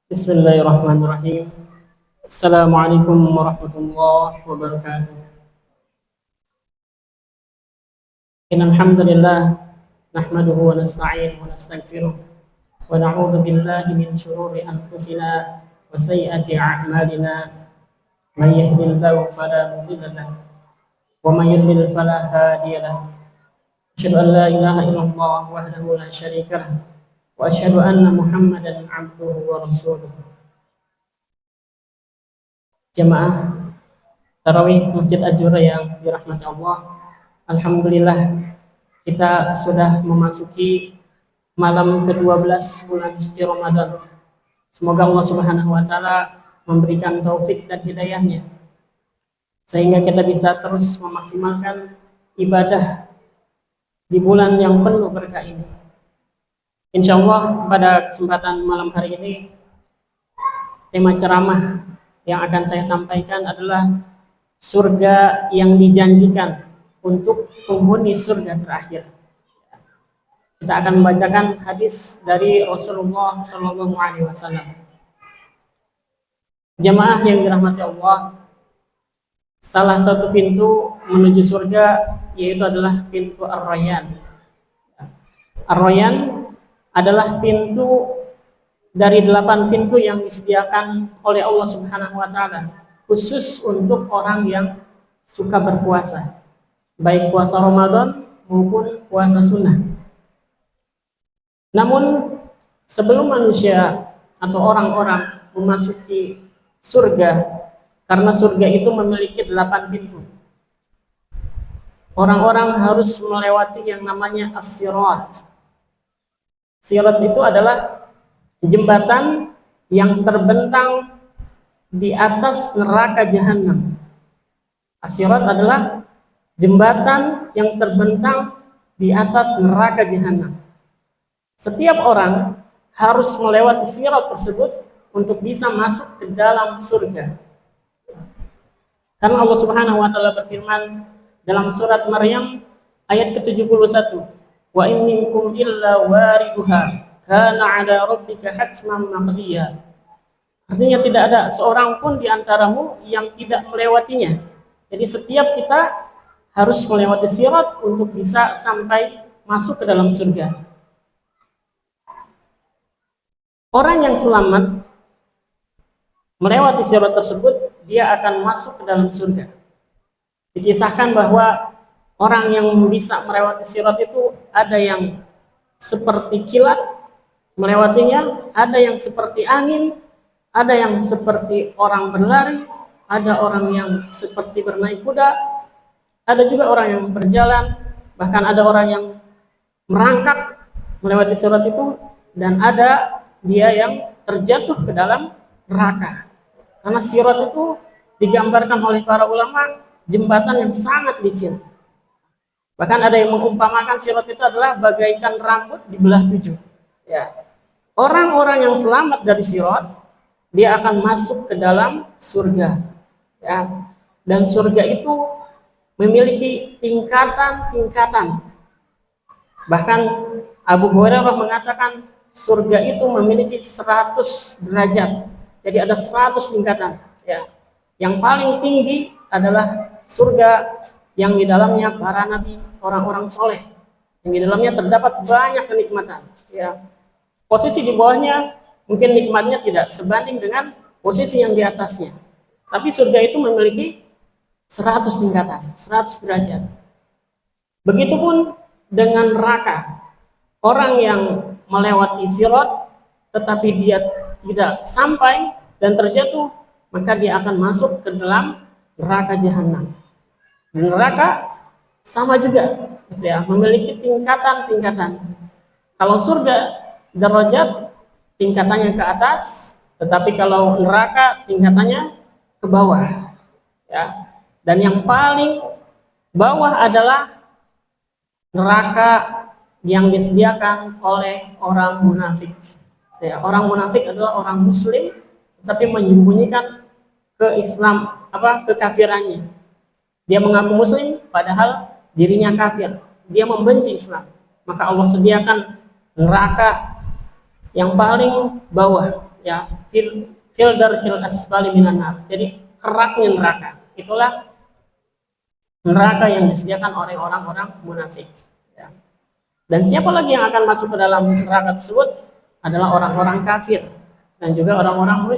Bismillahirrahmanirrahim. Assalamualaikum warahmatullahi wabarakatuh. Innal hamdalillah nahmaduhu wa nasta'inuhu wa nastaghfiruh wa na'udzu billahi min shururi anfusina wa sayyiati a'malina. May yahdihillahu fala mudilla lahu wa may yudlil fala hadiya lahu. Asyhadu an la ilaha illallah wahdahu la syarika lahu wa asyhadu anna Muhammadan 'abduhu wa rasuluh. Jemaah tarawih Masjid Ajura yang dirahmati Allah, alhamdulillah kita sudah memasuki malam ke-12 bulan suci Ramadan. Semoga Allah Subhanahu wa taala memberikan taufik dan hidayahnya sehingga kita bisa terus memaksimalkan ibadah di bulan yang penuh berkah ini. Insya Allah pada kesempatan malam hari ini tema ceramah yang akan saya sampaikan adalah surga yang dijanjikan untuk penghuni surga terakhir. Kita akan membacakan hadis dari Rasulullah SAW. Jemaah yang dirahmati Allah, salah satu pintu menuju surga yaitu adalah pintu Ar-Rayyan. Ar-Rayyan adalah pintu dari 8 pintu yang disediakan oleh Allah Subhanahu wa taala khusus untuk orang yang suka berpuasa, baik puasa Ramadan maupun puasa sunnah. Namun sebelum manusia atau orang-orang memasuki surga, karena surga itu memiliki 8 pintu, orang-orang harus melewati yang namanya as-sirat. Sirat itu adalah jembatan yang terbentang di atas neraka jahanam. As-sirat adalah jembatan yang terbentang di atas neraka jahanam. Setiap orang harus melewati sirat tersebut untuk bisa masuk ke dalam surga. Karena Allah Subhanahu wa taala berfirman dalam surat Maryam ayat ke-71, wa in minkum illa wariduha kana 'ala rabbika hatsman maqdiya. Artinya tidak ada seorang pun di antaramu yang tidak melewatinya. Jadi setiap kita harus melewati sirat untuk bisa sampai masuk ke dalam surga. Orang yang selamat melewati sirat tersebut, dia akan masuk ke dalam surga. Dikisahkan bahwa orang yang bisa melewati sirat itu ada yang seperti kilat melewatinya, ada yang seperti angin, ada yang seperti orang berlari, ada orang yang seperti bernaik kuda, ada juga orang yang berjalan, bahkan ada orang yang merangkak melewati sirat itu, dan ada dia yang terjatuh ke dalam neraka. Karena sirat itu digambarkan oleh para ulama jembatan yang sangat licin. Bahkan ada yang mengumpamakan sirat itu adalah bagaikan rambut dibelah 7. Ya. Orang-orang yang selamat dari sirat, dia akan masuk ke dalam surga. Ya. Dan surga itu memiliki tingkatan-tingkatan. Bahkan Abu Hurairah mengatakan surga itu memiliki 100 derajat. Jadi ada 100 tingkatan. Ya. Yang paling tinggi adalah surga yang di dalamnya para nabi, orang-orang soleh, yang di dalamnya terdapat banyak kenikmatan. Ya. Posisi di bawahnya mungkin nikmatnya tidak sebanding dengan posisi yang di atasnya. Tapi surga itu memiliki 100 tingkatan, 100 derajat. Begitupun dengan neraka. Orang yang melewati sirat tetapi dia tidak sampai dan terjatuh, maka dia akan masuk ke dalam neraka jahanam. Neraka sama juga, ya, memiliki tingkatan-tingkatan. Kalau surga derajat tingkatannya ke atas, tetapi kalau neraka tingkatannya ke bawah. Ya. Dan yang paling bawah adalah neraka yang disediakan oleh orang munafik. Ya, orang munafik adalah orang Muslim, tapi menyembunyikan kekafirannya. Dia mengaku Muslim, padahal dirinya kafir. Dia membenci Islam. Maka Allah sediakan neraka yang paling bawah. ya fil darkil asfali minan nar. Jadi keraknya neraka. Itulah neraka yang disediakan oleh orang-orang munafik. Ya. Dan siapa lagi yang akan masuk ke dalam neraka tersebut adalah orang-orang kafir dan juga orang-orang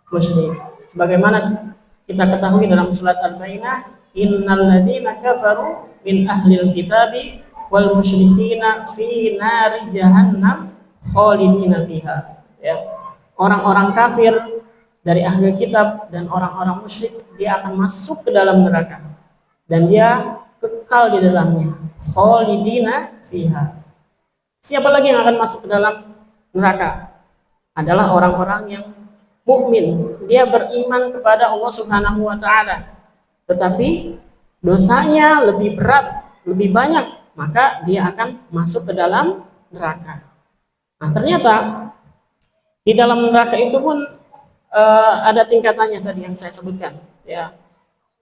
musyrik. Sebagaimana kita ketahui dalam surat Al-Baqarah, innal ladzina kafaru min ahlil kitabi wal musyrikina fi nari jahannam khalidina fiha. Ya. Orang-orang kafir dari ahli kitab dan orang-orang musyrik, dia akan masuk ke dalam neraka dan dia kekal di dalamnya, khalidina fiha. Siapa lagi yang akan masuk ke dalam neraka? Adalah orang-orang yang mukmin, dia beriman kepada Allah Subhanahu wa taala, tetapi dosanya lebih berat, lebih banyak, maka dia akan masuk ke dalam neraka. Nah, ternyata di dalam neraka itu pun ada tingkatannya tadi yang saya sebutkan, ya.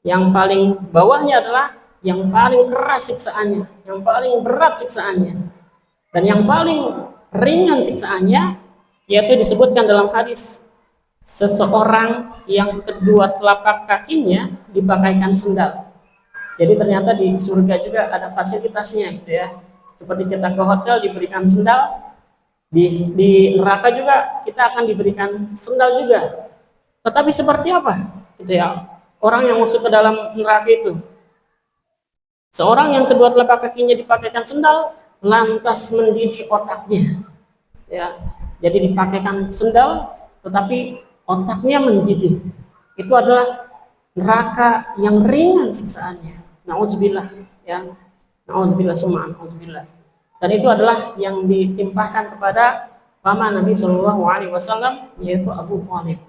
Yang paling bawahnya adalah yang paling keras siksaannya, yang paling berat siksaannya, dan yang paling ringan siksaannya, yaitu disebutkan dalam hadis, seseorang yang kedua telapak kakinya dipakaikan sendal. Jadi ternyata di surga juga ada fasilitasnya, gitu ya. Seperti kita ke hotel diberikan sendal, di neraka juga kita akan diberikan sendal juga. Tetapi seperti apa, gitu ya, orang yang masuk ke dalam neraka itu? Seorang yang kedua telapak kakinya dipakaikan sendal, lantas mendidih otaknya, ya. Jadi dipakaikan sendal, tetapi otaknya mendidih. Itu adalah neraka yang ringan siksaannya. Nauzubillah, ya. Nauzubillah summa nauzubillah. Dan itu adalah yang ditimpakan kepada paman Nabi Shallallahu Alaihi Wasallam, yaitu Abu Thalib.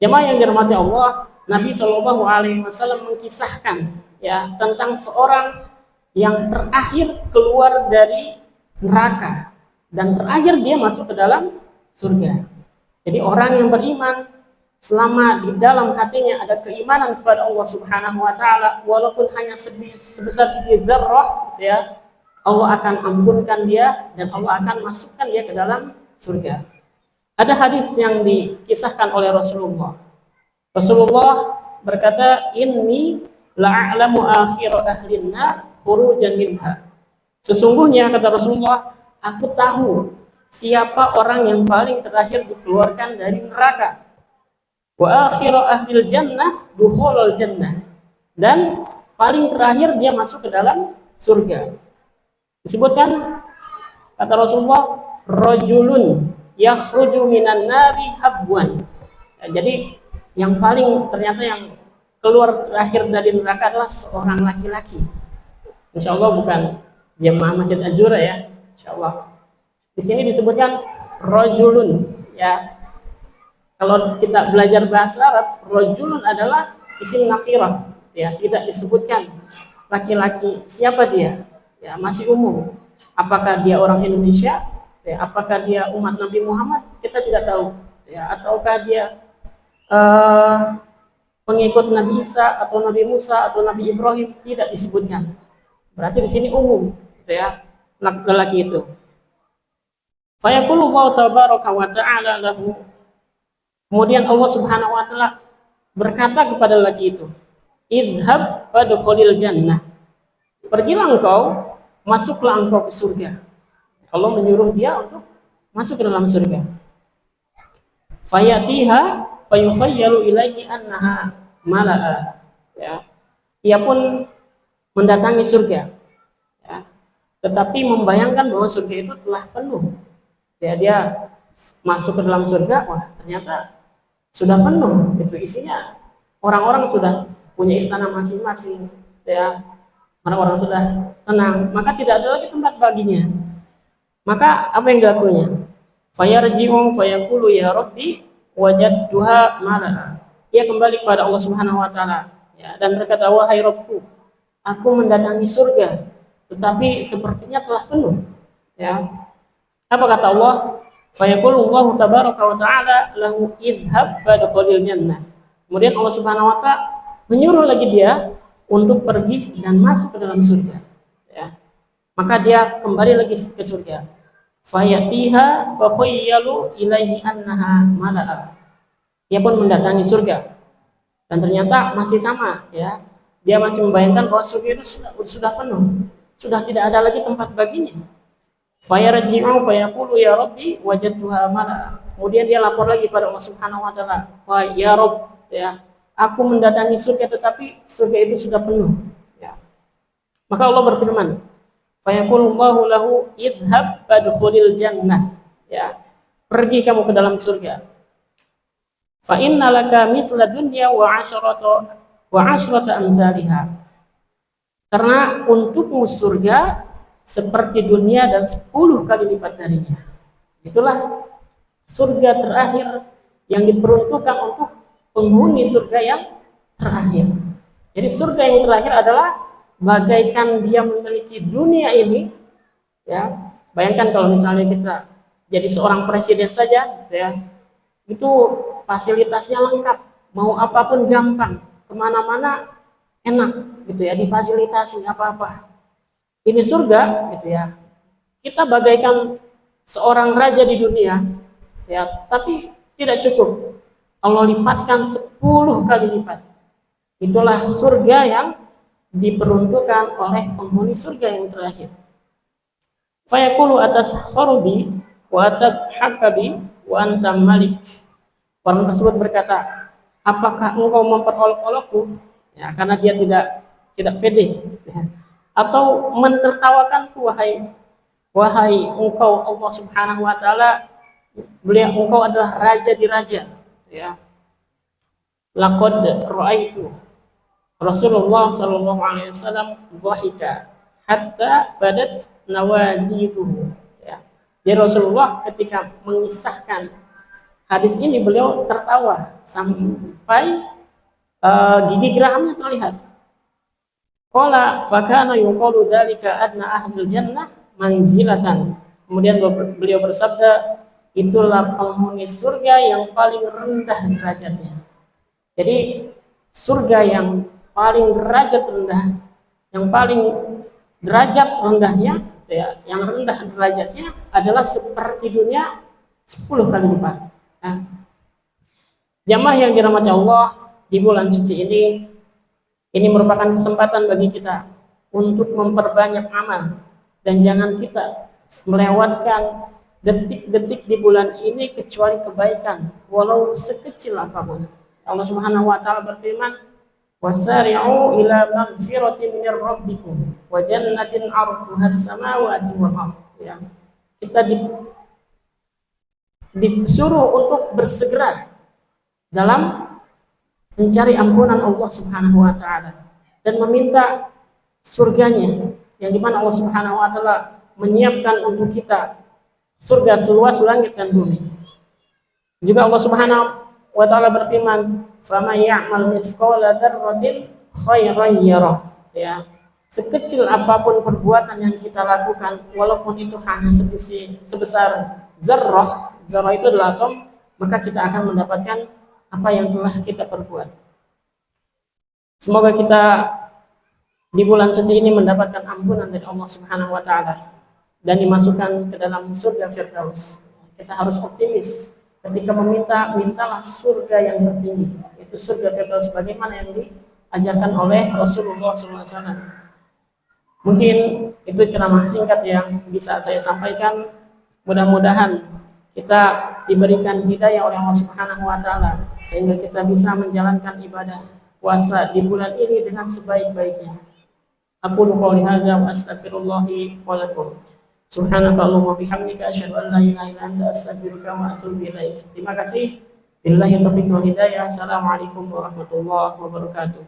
Jemaah yang dirahmati Allah, Nabi Shallallahu Alaihi Wasallam mengkisahkan, ya, tentang seorang yang terakhir keluar dari neraka dan terakhir dia masuk ke dalam surga. Jadi orang yang beriman, selama di dalam hatinya ada keimanan kepada Allah Subhanahu wa taala, walaupun hanya sebesar biji dzarrah, ya, Allah akan ampunkan dia dan Allah akan masukkan dia ke dalam surga. Ada hadis yang dikisahkan oleh Rasulullah. Rasulullah berkata, "Inni la'alamu akhir ahlin nar khurujan minha." Sesungguhnya, kata Rasulullah, aku tahu siapa orang yang paling terakhir dikeluarkan dari neraka. Wa akhiru ahlil jannah dukhulul jannah. Dan paling terakhir dia masuk ke dalam surga. Disebutkan, kata Rasulullah, rajulun yakhruju minan nari habwan. Ya, jadi yang paling ternyata yang keluar terakhir dari neraka adalah seorang laki-laki. Insya Allah bukan jemaah Masjid Azura, ya. Insya Allah. Di sini disebutkan rajulun, ya. Kalau kita belajar bahasa Arab, rajulun adalah isim nakirah, ya, tidak disebutkan laki-laki. Siapa dia? Ya, masih umum. Apakah dia orang Indonesia? Ya, apakah dia umat Nabi Muhammad? Kita tidak tahu. Ya, ataukah dia pengikut Nabi Isa atau Nabi Musa atau Nabi Ibrahim? Tidak disebutkan. Berarti di sini umum, ya, lelaki itu. Fayaqulu Allah tabaraka wa ta'ala lahu. Kemudian Allah Subhanahu wa taala berkata kepada lelaki itu, "Idhhab fadkhulil jannah." Pergilah engkau, masuklah engkau ke surga. Allah menyuruh dia untuk masuk ke dalam surga. Fayatiha fayukhayyalu ilaihi annaha mala'a. Ya. Ia pun mendatangi surga. Ya. Tetapi membayangkan bahwa surga itu telah penuh. Ya, dia masuk ke dalam surga, wah, ternyata sudah penuh, gitu, isinya orang-orang sudah punya istana masing-masing, ya, orang-orang sudah tenang, maka tidak ada lagi tempat baginya. Maka apa yang dilakukannya? Fayarji'u fayaqulu ya Rabbi wajadtuha mala'a. Ia kembali kepada Allah Subhanahu wa taala, ya, dan berkata, wahai Rabbku, aku mendatangi surga, tetapi sepertinya telah penuh, ya. Apa kata Allah? Fayaqulu Allah tabaraka wa ta'ala lahu idhhab fadkhulil jannah. Kemudian Allah Subhanahu wa taala menyuruh lagi dia untuk pergi dan masuk ke dalam surga, ya. Maka dia kembali lagi ke surga. fayatiha fakhayyalu ilaihi annaha mala'a. Dia pun mendatangi surga dan ternyata masih sama, ya. Dia masih membayangkan bahwa surga itu sudah penuh, sudah tidak ada lagi tempat baginya. Fayarji'u fayaqulu ya rabbi wajadtuha mala'a. Kemudian dia lapor lagi pada Allah Subhanahu wa taala, "Wah, ya Rabb, ya, aku mendatangi surga tetapi surga itu sudah penuh." Ya. Maka Allah berfirman, fayaqulullahu lahu idhhab fadkhulil jannah. Ya. Pergi kamu ke dalam surga. Fa innalaka misla dunya wa asyrata amsalihha. Karena untukmu surga seperti dunia dan 10 kali lipat darinya. Itulah surga terakhir yang diperuntukkan untuk penghuni surga yang terakhir. Jadi surga yang terakhir adalah bagaikan dia memiliki dunia ini, ya. Bayangkan kalau misalnya kita jadi seorang presiden saja, ya, itu fasilitasnya lengkap, mau apapun gampang, kemana-mana enak, gitu ya, difasilitasi apa-apa. Ini surga, gitu ya. Kita bagaikan seorang raja di dunia, ya, tapi tidak cukup. Allah lipatkan 10 kali lipat. Itulah surga yang diperuntukkan oleh penghuni surga yang terakhir. Fayaqulu atas kharubi wa tadhakabi wa anta malik. Orang tersebut berkata, apakah engkau memperolok-olokku? Ya, karena dia tidak pede, ya. Atau mentertawakanku, wahai engkau Allah Subhanahu wa taala, engkau adalah raja di raja, ya. Laqad ra'aitu Rasulullah sallallahu alaihi wasallam dhahika hatta badat nawajiduhu, ya. Jadi Rasulullah ketika mengisahkan hadis ini beliau tertawa sampai gigi gerahamnya terlihat. Qala fakana yuqalu dzalika adna ahlil jannah manzilatan. Kemudian beliau bersabda, itulah penghuni surga yang paling rendah derajatnya. Jadi surga yang paling derajat rendah, yang paling derajat rendahnya, ya, yang rendah derajatnya adalah seperti dunia 10 kali lipat. Nah, jamaah yang dirahmati Allah, di bulan suci ini merupakan kesempatan bagi kita untuk memperbanyak amal, dan jangan kita melewatkan detik-detik di bulan ini kecuali kebaikan, walau sekecil apapun. Allah Subhanahu wa taala berfirman, wasari'u ila maghfiratin min rabbikum wa jannatin 'arduha as-samawati wal ardh. Ya. Kita disuruh untuk bersegera dalam mencari ampunan Allah Subhanahu wa taala dan meminta surganya, yang dimana Allah Subhanahu wa taala menyiapkan untuk kita surga seluas langit dan bumi. Juga Allah Subhanahu wa taala berfirman, "Faman ya'mal mithqala dzarratin khairan yarah." Ya, sekecil apapun perbuatan yang kita lakukan, walaupun itu hanya sebesar zarrah, zarrah itu adalah atom, maka kita akan mendapatkan apa yang telah kita perbuat. Semoga kita di bulan suci ini mendapatkan ampunan dari Allah Subhanahu wa taala dan dimasukkan ke dalam surga Firdaus. Kita harus optimis ketika mintalah surga yang tertinggi, itu surga Firdaus sebagaimana yang diajarkan oleh Rasulullah SAW. Mungkin itu ceramah singkat yang bisa saya sampaikan. Mudah-mudahan kita diberikan hidayah oleh Allah Subhanahu wa taala sehingga kita bisa menjalankan ibadah puasa di bulan ini dengan sebaik-baiknya. Aku qouli hadza wa astaghfirullah wa lakum. Subhanakallahumma bihamdika asyhadu an la ilaha illa anta astaghfiruka wa atubu ilaik. Terima kasih. Billahi taufiq wal hidayah. Assalamualaikum warahmatullahi wabarakatuh.